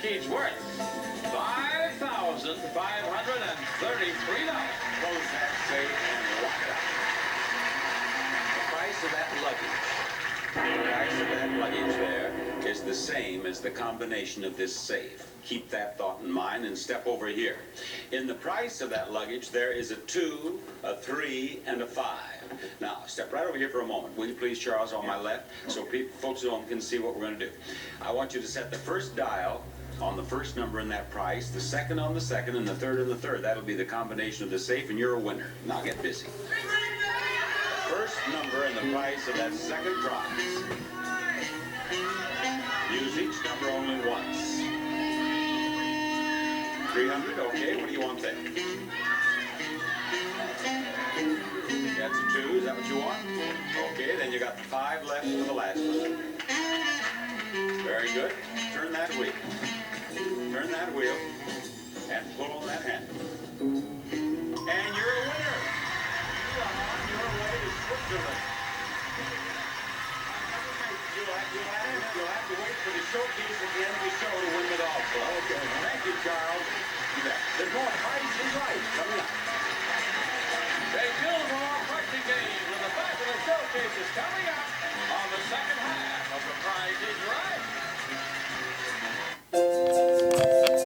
package worth $5,533. Close that safe and lock it up. The price of that luggage. The price of that luggage there is the same as the combination of this safe. Keep that thought in mind and step over here. In the price of that luggage, there is a 2, a 3, and a 5. Now, step right over here for a moment. Will you please, Charles, on my left, so folks at home can see what we're going to do. I want you to set the first dial on the first number in that price, the second on the second, and the third on the third. That'll be the combination of the safe, and you're a winner. Now get busy. First number in the price of that second prize. Use each number only once. 300, okay, what do you want there? That's a 2, is that what you want? Okay, then you got the 5 left for the last one. Very good. Turn that wheel. Turn that wheel and pull on that handle. And you're a winner!